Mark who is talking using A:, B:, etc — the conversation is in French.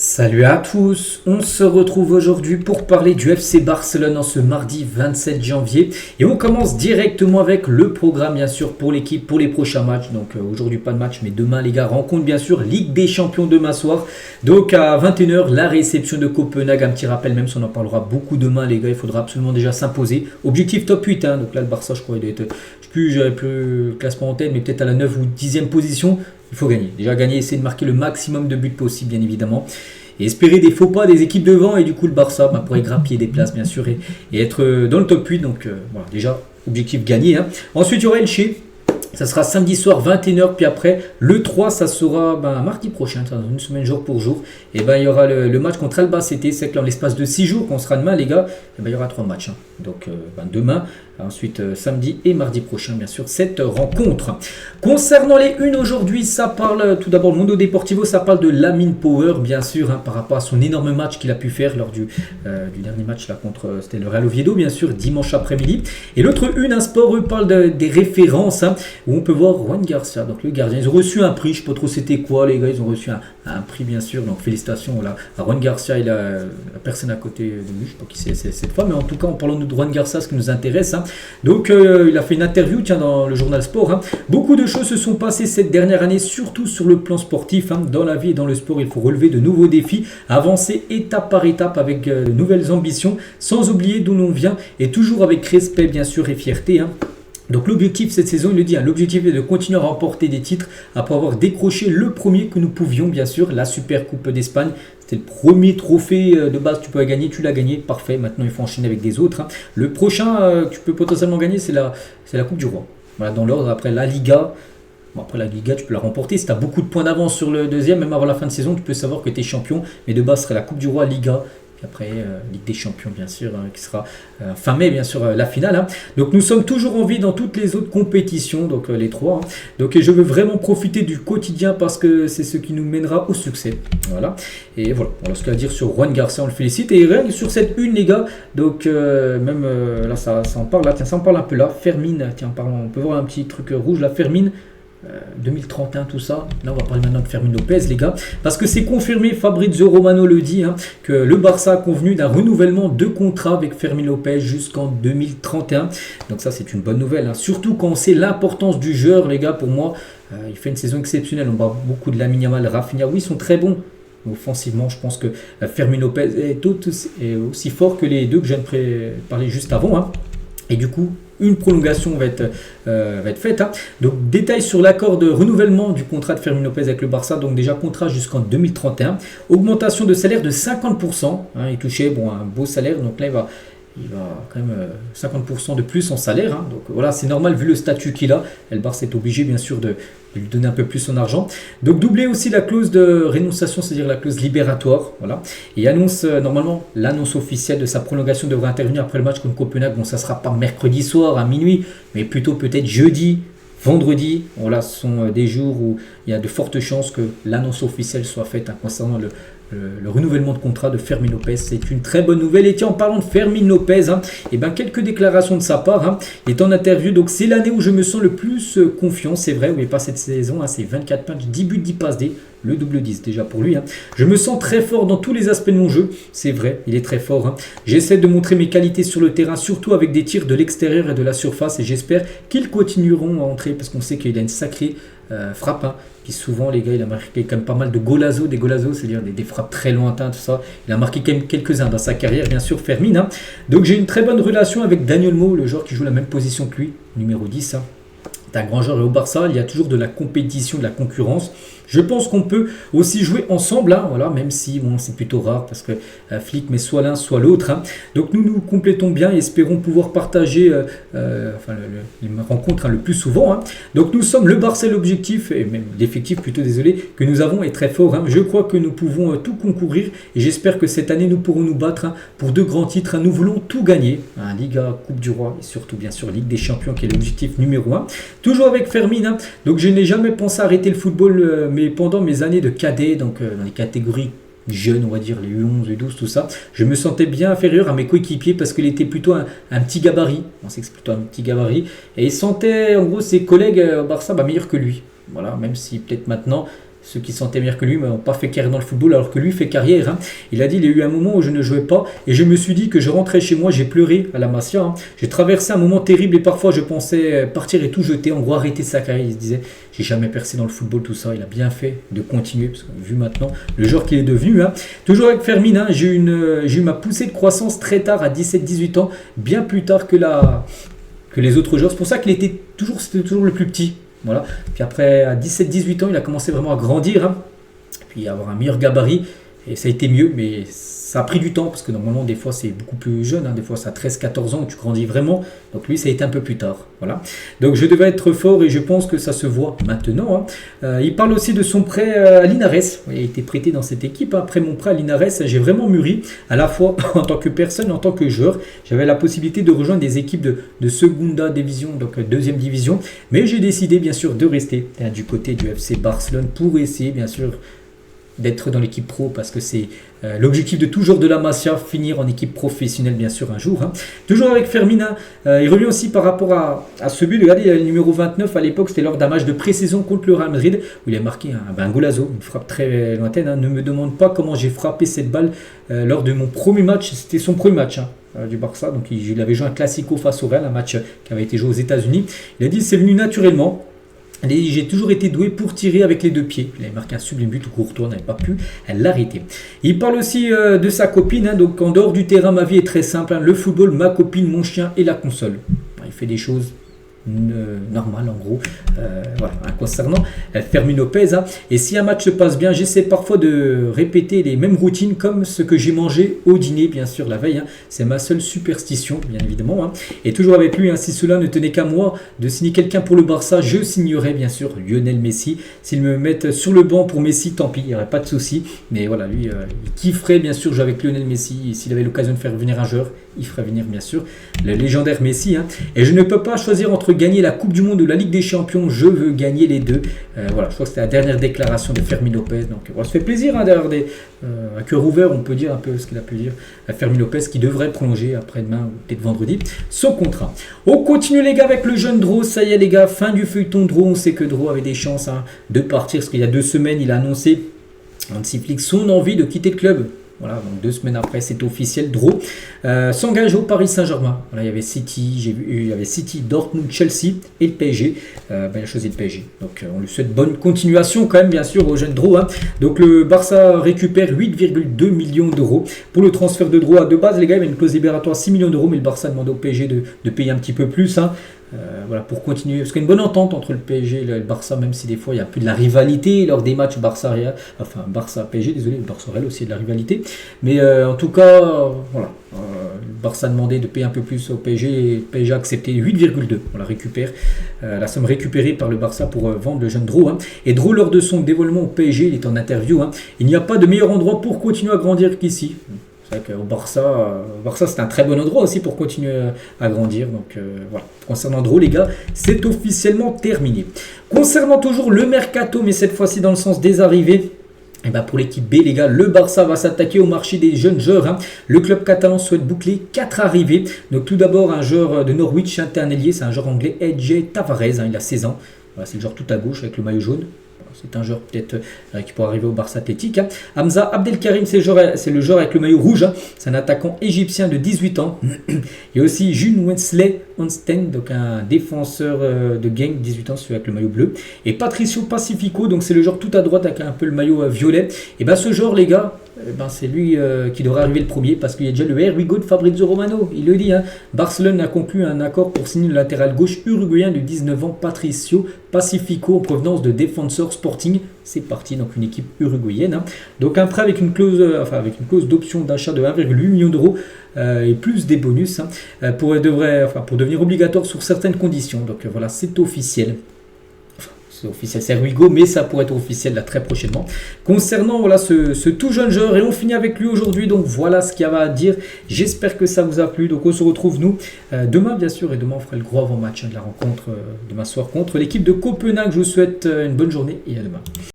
A: Salut à tous, on se retrouve aujourd'hui pour parler du FC Barcelone en ce mardi 27 janvier et on commence directement avec le programme bien sûr pour l'équipe pour les prochains matchs. Donc aujourd'hui pas de match mais demain les gars rencontre bien sûr Ligue des Champions demain soir. Donc à 21h la réception de Copenhague, un petit rappel même si on en parlera beaucoup demain les gars, il faudra absolument déjà s'imposer. Objectif top 8 hein. Donc là le Barça je crois il doit être, j'avais plus le classement en tête mais peut-être à la 9 ou 10e position. Il faut gagner. Déjà gagner, essayer de marquer le maximum de buts possible, bien évidemment. Et espérer des faux pas des équipes devant. Et du coup, le Barça pourrait grappiller des places, bien sûr, et être dans le top 8. Donc, voilà, déjà, objectif gagné. Hein. Ensuite, il y aura Elche. Ça sera samedi soir 21h, puis après le 3 ça sera mardi prochain, dans une semaine jour pour jour. Et il y aura le match contre Albacete, c'est que dans l'espace de 6 jours qu'on sera demain les gars, il y aura 3 matchs. Hein. Donc demain, ensuite samedi et mardi prochain bien sûr cette rencontre. Concernant les unes aujourd'hui, ça parle tout d'abord le Mundo Deportivo, ça parle de Lamine Power bien sûr hein, par rapport à son énorme match qu'il a pu faire lors du dernier match là contre c'était le Real Oviedo bien sûr dimanche après-midi. Et l'autre une, un sport, eux parle des références hein, où on peut voir Juan Garcia, donc le gardien. Ils ont reçu un prix, je ne sais pas trop c'était quoi les gars, ils ont reçu un prix bien sûr, donc félicitations là, à Juan Garcia et la personne à côté de lui, je ne sais pas qui c'est cette fois, mais en tout cas en parlant de Juan Garcia, ce qui nous intéresse. Hein. Donc il a fait une interview dans le journal Sport. Hein. Beaucoup de choses se sont passées cette dernière année, surtout sur le plan sportif. Hein. Dans la vie et dans le sport, il faut relever de nouveaux défis, avancer étape par étape avec de nouvelles ambitions, sans oublier d'où l'on vient et toujours avec respect bien sûr et fierté. Hein. Donc l'objectif cette saison, il le dit, hein, l'objectif est de continuer à remporter des titres après avoir décroché le premier que nous pouvions, bien sûr, la Super Coupe d'Espagne. C'était le premier trophée de base que tu peux gagner, tu l'as gagné, parfait, maintenant il faut enchaîner avec des autres. Hein. Le prochain que tu peux potentiellement gagner, c'est la Coupe du Roi. Voilà, dans l'ordre, après la Liga. Bon, après la Liga, tu peux la remporter. Si tu as beaucoup de points d'avance sur le deuxième, même avant la fin de saison, tu peux savoir que tu es champion. Mais de base, ce serait la Coupe du Roi, Liga. Après, Ligue des Champions, bien sûr, hein, qui sera fin mai, bien sûr, la finale. Hein. Donc, nous sommes toujours en vie dans toutes les autres compétitions, donc les trois. Hein. Donc, je veux vraiment profiter du quotidien parce que c'est ce qui nous mènera au succès. Voilà. Et voilà, ce qu'il a à dire sur Juan Garcia, on le félicite. Et rien que sur cette une, les gars, donc même là, ça en parle, là, tiens, ça en parle un peu là. Fermine, tiens, on peut voir un petit truc rouge là, Fermine. 2031 tout ça, là on va parler maintenant de Fermín López les gars, parce que c'est confirmé, Fabrizio Romano le dit, hein, que le Barça a convenu d'un renouvellement de contrat avec Fermín López jusqu'en 2031, donc ça c'est une bonne nouvelle, hein. Surtout quand on sait l'importance du joueur les gars, pour moi il fait une saison exceptionnelle, on parle beaucoup de Lamine Yamal, Rafinha, oui ils sont très bons. Offensivement, je pense que Fermín López est aussi fort que les deux que je viens de parler juste avant, hein. Et du coup une prolongation va être faite. Hein. Donc, détail sur l'accord de renouvellement du contrat de Fermín López avec le Barça. Donc, déjà, contrat jusqu'en 2031. Augmentation de salaire de 50%. Hein, il touchait un beau salaire. Donc là, il va quand même 50% de plus en salaire. Hein. Donc, voilà, c'est normal vu le statut qu'il a. Et le Barça est obligé, bien sûr, de lui donner un peu plus son argent. Donc doubler aussi la clause de rénonciation, c'est-à-dire la clause libératoire. Voilà. Et annonce, normalement, l'annonce officielle de sa prolongation devrait intervenir après le match contre Copenhague. Bon, ça sera pas mercredi soir à minuit, mais plutôt peut-être jeudi, vendredi. Voilà, ce sont des jours où il y a de fortes chances que l'annonce officielle soit faite hein, concernant le renouvellement de contrat de Fermín López. C'est une très bonne nouvelle. Et tiens, en parlant de Fermín López, hein, quelques déclarations de sa part. Hein, il est en interview. Donc, c'est l'année où je me sens le plus confiant. C'est vrai, oui, pas cette saison. Hein, c'est 24 matchs, 10 buts, 10 passes D. Le double 10 déjà pour lui. Hein. Je me sens très fort dans tous les aspects de mon jeu. C'est vrai, il est très fort. Hein. J'essaie de montrer mes qualités sur le terrain, surtout avec des tirs de l'extérieur et de la surface. Et j'espère qu'ils continueront à entrer parce qu'on sait qu'il a une sacrée frappe. Hein. Puis souvent, les gars, il a marqué quand même pas mal de golazos. Des golazos, c'est-à-dire des frappes très lointaines, tout ça. Il a marqué quand même quelques-uns dans sa carrière, bien sûr, Fermín. Hein. Donc j'ai une très bonne relation avec Daniel Mo, le joueur qui joue la même position que lui, numéro 10. Hein. C'est un grand joueur et au Barça, il y a toujours de la compétition, de la concurrence. Je pense qu'on peut aussi jouer ensemble, hein, voilà, même si c'est plutôt rare parce que Flick met soit l'un soit l'autre. Hein. Donc nous complétons bien et espérons pouvoir partager les rencontres hein, le plus souvent. Hein. Donc nous sommes le Barça, l'objectif, et même l'effectif plutôt désolé, que nous avons est très fort. Hein. Je crois que nous pouvons tout concourir et j'espère que cette année nous pourrons nous battre hein, pour de grands titres. Hein. Nous voulons tout gagner, hein, Liga, Coupe du Roi et surtout bien sûr Ligue des Champions qui est l'objectif numéro 1. Toujours avec Fermín, hein. Donc je n'ai jamais pensé arrêter le football mais pendant mes années de cadet, donc dans les catégories jeunes, on va dire les U11, U12, tout ça, je me sentais bien inférieur à mes coéquipiers parce qu'il était plutôt un petit gabarit. On sait que c'est plutôt un petit gabarit. Et il sentait en gros ses collègues au Barça meilleurs que lui. Voilà, même si peut-être maintenant, ceux qui sont meilleurs que lui n'ont pas fait carrière dans le football alors que lui fait carrière. Hein. Il a dit, il y a eu un moment où je ne jouais pas et je me suis dit que je rentrais chez moi, j'ai pleuré à la Masia. Hein. J'ai traversé un moment terrible et parfois je pensais partir et tout jeter, en gros arrêter sa carrière. Il se disait, j'ai jamais percé dans le football, tout ça. Il a bien fait de continuer parce qu'on a vu maintenant le joueur qu'il est devenu. Hein. Toujours avec Fermin, hein, j'ai eu ma poussée de croissance très tard à 17-18 ans, bien plus tard que les autres joueurs. C'est pour ça qu'il c'était toujours le plus petit. Voilà. Puis après, à 17-18 ans, il a commencé vraiment à grandir, hein. Puis avoir un meilleur gabarit. Et ça a été mieux, mais ça a pris du temps, parce que normalement, des fois, c'est beaucoup plus jeune. Hein. Des fois, c'est à 13-14 ans où tu grandis vraiment. Donc lui, ça a été un peu plus tard. Voilà. Donc je devais être fort et je pense que ça se voit maintenant. Hein. Il parle aussi de son prêt à Linares. Il a été prêté dans cette équipe. Après mon prêt à Linares, j'ai vraiment mûri, à la fois en tant que personne et en tant que joueur. J'avais la possibilité de rejoindre des équipes de Segunda Division, donc deuxième division. Mais j'ai décidé, bien sûr, de rester du côté du FC Barcelone pour essayer, bien sûr, d'être dans l'équipe pro, parce que c'est l'objectif de tout joueur de la Masia, finir en équipe professionnelle bien sûr un jour. Hein. Toujours avec Fermin, il revient aussi par rapport à ce but. Regardez, le numéro 29 à l'époque, c'était lors d'un match de pré-saison contre le Real Madrid où il a marqué un golazo, une frappe très lointaine. Hein. Ne me demande pas comment j'ai frappé cette balle lors de mon premier match. C'était son premier match. Hein. Du Barça, donc il avait joué un Classico face au Real, un match qui avait été joué aux États-Unis. Il a dit c'est venu naturellement. J'ai toujours été doué pour tirer avec les deux pieds. Il avait marqué un sublime but, Courtois n'avait pas pu l'arrêter. Il parle aussi de sa copine. Hein, donc en dehors du terrain, ma vie est très simple. Hein, le football, ma copine, mon chien et la console. Il fait des choses normales en gros. Voilà, concernant Fermin Lopez. Hein. Et si un match se passe bien, j'essaie parfois de répéter les mêmes routines comme ce que j'ai mangé au dîner, bien sûr, la veille. Hein. C'est ma seule superstition, bien évidemment. Hein. Et toujours avec lui, hein, si cela ne tenait qu'à moi de signer quelqu'un pour le Barça, je signerais bien sûr Lionel Messi. S'ils me mettent sur le banc pour Messi, tant pis, il n'y aurait pas de souci. Mais voilà, lui, il kifferait bien sûr jouer avec Lionel Messi. Et s'il avait l'occasion de faire venir un joueur, il ferait venir bien sûr le légendaire Messi. Hein. Et je ne peux pas choisir entre gagner la Coupe du Monde ou la Ligue des Champions. Je veux gagner les deux. Voilà, je crois que c'était la dernière déclaration de Fermin Lopez. Donc on se fait plaisir hein, d'avoir un cœur ouvert, on peut dire un peu ce qu'il a pu dire à Fermin Lopez qui devrait prolonger après-demain ou peut-être vendredi son contrat. On continue les gars avec le jeune Dro. Ça y est les gars, fin du feuilleton Dro. On sait que Dro avait des chances hein, de partir parce qu'il y a 2 semaines il a annoncé Hansi Flick son envie de quitter le club. Voilà, donc 2 semaines après, c'est officiel. Dro s'engage au Paris Saint-Germain. Voilà, il y avait City, il y avait City, Dortmund, Chelsea et le PSG. Il a choisi le PSG. Donc, on lui souhaite bonne continuation quand même, bien sûr, au jeune Dro. Hein. Donc, le Barça récupère 8,2 millions d'euros pour le transfert de Dro. De base, les gars, il y avait une clause libératoire 6 millions d'euros, mais le Barça demande au PSG de payer un petit peu plus. Hein. Voilà, pour continuer, parce qu'il y a une bonne entente entre le PSG et le Barça, même si des fois il y a plus de la rivalité lors des matchs Barça-PSG, désolé, le Barça-Real aussi de la rivalité, mais en tout cas, voilà, le Barça a demandé de payer un peu plus au PSG et le PSG a accepté 8,2, on la récupère, la somme récupérée par le Barça pour vendre le jeune Dro. Hein. Et Dro, lors de son dévoilement au PSG, il est en interview, hein, il n'y a pas de meilleur endroit pour continuer à grandir qu'ici. Au Barça, c'est un très bon endroit aussi pour continuer à grandir. Donc voilà. Concernant Dro, les gars, c'est officiellement terminé. Concernant toujours le mercato, mais cette fois-ci dans le sens des arrivées. Et ben pour l'équipe B, les gars, le Barça va s'attaquer au marché des jeunes joueurs. Hein. Le club catalan souhaite boucler 4 arrivées. Donc tout d'abord, un joueur de Norwich, un ailier, c'est un joueur anglais, AJ Tavares. Hein, il a 16 ans. Voilà, c'est le joueur tout à gauche avec le maillot jaune. C'est un joueur peut-être qui pourrait arriver au Barça Athlétique. Hein. Hamza Abdelkarim, c'est le joueur avec le maillot rouge. Hein. C'est un attaquant égyptien de 18 ans. Il y a aussi June Wesley Onsten, donc un défenseur de Genk, 18 ans, celui avec le maillot bleu. Et Patricio Pacifico, donc c'est le joueur tout à droite avec un peu le maillot violet. Et bien ce joueur, les gars, c'est lui qui devrait arriver le premier parce qu'il y a déjà le Here We Go de Fabrizio Romano. Il le dit, hein. Barcelone a conclu un accord pour signer le latéral gauche uruguayen de 19 ans, Patricio Pacifico, en provenance de Defensor Sporting. C'est parti, donc une équipe uruguayenne. Hein. Donc un prêt avec une clause d'option d'achat de 1,8 million d'euros et plus des bonus hein, pour devenir obligatoire sur certaines conditions. Donc voilà, c'est officiel. C'est officiel, c'est Ruigo, mais ça pourrait être officiel là très prochainement. Concernant voilà, ce tout jeune joueur, et on finit avec lui aujourd'hui, donc voilà ce qu'il y avait à dire. J'espère que ça vous a plu. Donc on se retrouve nous demain bien sûr, et demain on fera le gros avant-match de la rencontre demain soir contre l'équipe de Copenhague. Je vous souhaite une bonne journée et à demain.